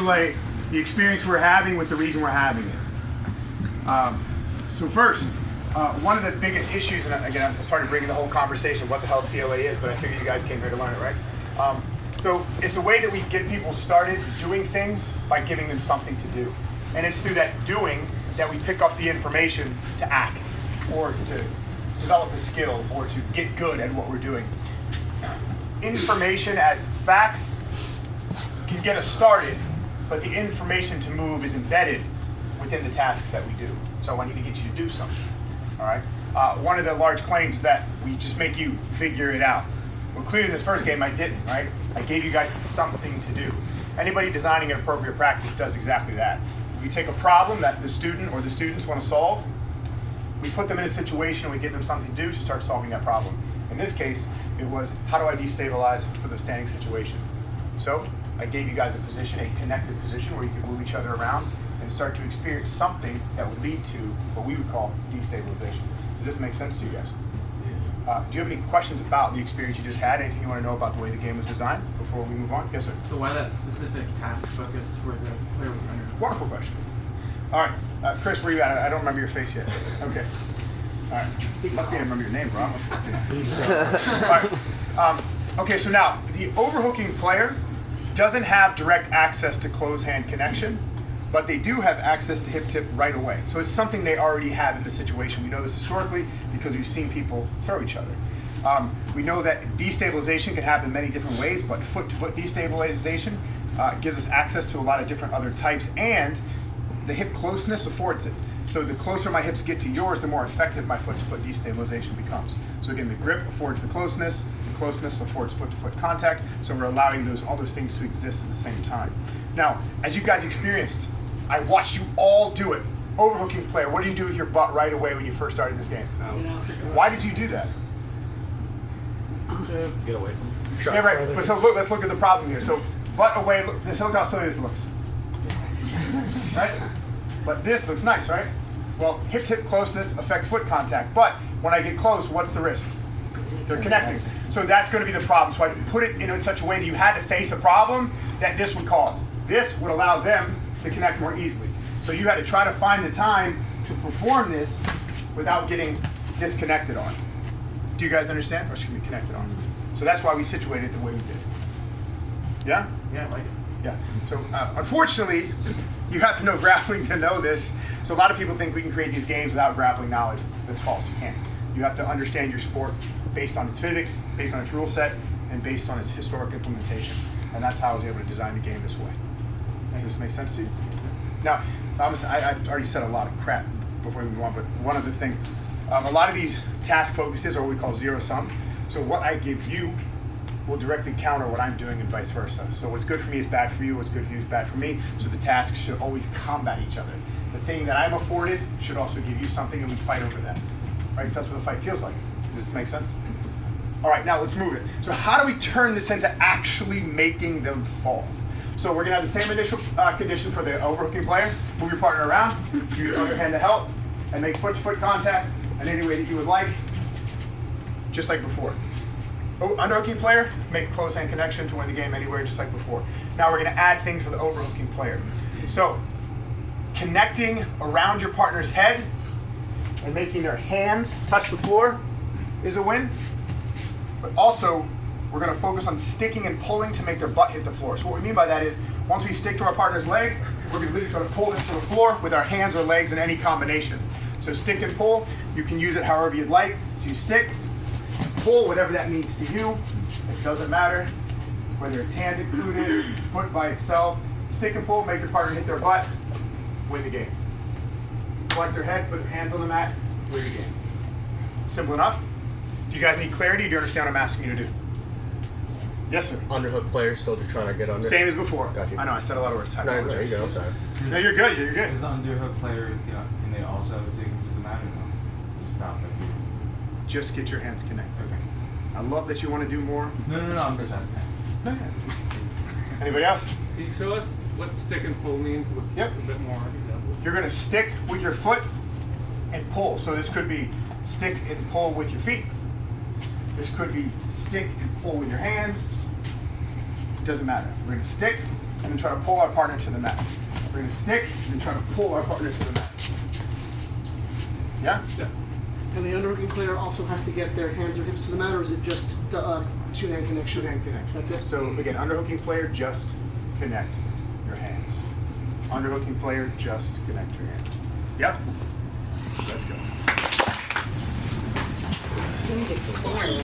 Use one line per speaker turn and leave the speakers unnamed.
overlay the experience we're having with the reason we're having it. So first, one of the biggest issues, and again, I'm starting to bring in the whole conversation of what the hell CLA is, but I figured you guys came here to learn it, right? So it's a way that we get people started doing things by giving them something to do. And it's through that doing that we pick up the information to act, or to develop a skill, or to get good at what we're doing. Information as facts can get us started, but the information to move is embedded within the tasks that we do. So I need to get you to do something, all right? One of the large claims is that we just make you figure it out. Well, clearly in this first game I didn't, right? I gave you guys something to do. Anybody designing an appropriate practice does exactly that. We take a problem that the student or the students want to solve, we put them in a situation and we give them something to do to start solving that problem. In this case, it was, how do I destabilize for the standing situation? So I gave you guys a position, a connected position where you could move each other around and start to experience something that would lead to what we would call destabilization. Does this make sense to you guys? Do you have any questions about the experience you just had? Anything you want to know about the way the game was designed before we move on? Yes, sir.
So why that specific task focus for the player with under?
Wonderful question. All right, Chris, where are you at? I don't remember your face yet. Okay. All right. Must be I remember your name, bro. All right. Okay, so now the overhooking player doesn't have direct access to close hand connection, but they do have access to hip tip right away. So it's something they already have in the situation. We know this historically because we've seen people throw each other. We know that destabilization can happen in many different ways, but foot-to-foot destabilization gives us access to a lot of different other types, and the hip closeness affords it. So the closer my hips get to yours, the more effective my foot-to-foot destabilization becomes. So again, the grip affords the closeness affords foot-to-foot contact, so we're allowing all those things to exist at the same time. Now, as you guys experienced, I watched you all do it. Overhooking player, what do you do with your butt right away when you first started this game? Why did you do that?
Get away from
Yeah, right. But so look, let's look at the problem here. So butt away, look how silly this looks. Right? But this looks nice, right? Well, hip-tip closeness affects foot contact, but when I get close, what's the risk? They're connecting. So that's going to be the problem. So I put it in such a way that you had to face a problem that this would cause. This would allow them to connect more easily. So you had to try to find the time to perform this without getting disconnected on. Do you guys understand? Or should we connected on? So that's why we situated it the way we did. Yeah?
Yeah, I like it.
Yeah. So unfortunately, you have to know grappling to know this. So a lot of people think we can create these games without grappling knowledge. That's false. You can't. You have to understand your sport based on its physics, based on its rule set, and based on its historic implementation. And that's how I was able to design the game this way. Does this make sense to you? Now, I already said a lot of crap before we move on, but one other thing. A lot of these task focuses are what we call zero sum. So what I give you will directly counter what I'm doing and vice versa. So what's good for me is bad for you, what's good for you is bad for me. So the tasks should always combat each other. The thing that I'm afforded should also give you something, and we fight over that. Right? Because that's what the fight feels like. Does this make sense? All right, now let's move it. So how do we turn this into actually making them fall? So we're gonna have the same initial condition for the overhooking player. Move your partner around, use your other hand to help, and make foot-to-foot contact in any way that you would like, just like before. Underhooking player, make a close hand connection to win the game anywhere, just like before. Now we're gonna add things for the overhooking player. So, connecting around your partner's head and making their hands touch the floor is a win. But also, we're going to focus on sticking and pulling to make their butt hit the floor. So what we mean by that is, once we stick to our partner's leg, we're going to literally try to pull them to the floor with our hands or legs in any combination. So stick and pull, you can use it however you'd like. So you stick, pull, whatever that means to you. It doesn't matter whether it's hand included, foot by itself. Stick and pull, make your partner hit their butt, win the game. Collect their head, put their hands on the mat, win the game. Simple enough. Do you guys need clarity? Do you understand what I'm asking you to do? Yes, sir.
Underhook players still just trying to get under.
Same as before.
Got you.
I know, I said a lot of words.
No, there you go. I'm sorry.
No, you're good. You're good.
Is the underhook player, can they also take it to the mat or no? Just stop it.
Just get your hands connected. Okay. I love that you want to do more.
No, I'm just
No. Anybody else?
Can you show us what stick and pull means with a bit more examples?
You're going to stick with your foot and pull. So this could be stick and pull with your feet. This could be stick and pull with your hands. It doesn't matter. We're going to stick, and then try to pull our partner to the mat. Bring the stick, and then try to pull our partner to the mat. Yeah?
Yeah.
And the underhooking player also has to get their hands or hips to the mat, or is it just two-hand connection?
Two-hand connection.
That's it?
So again, underhooking player, just connect your hands. Underhooking player, just connect your hands. Yep? Let's go.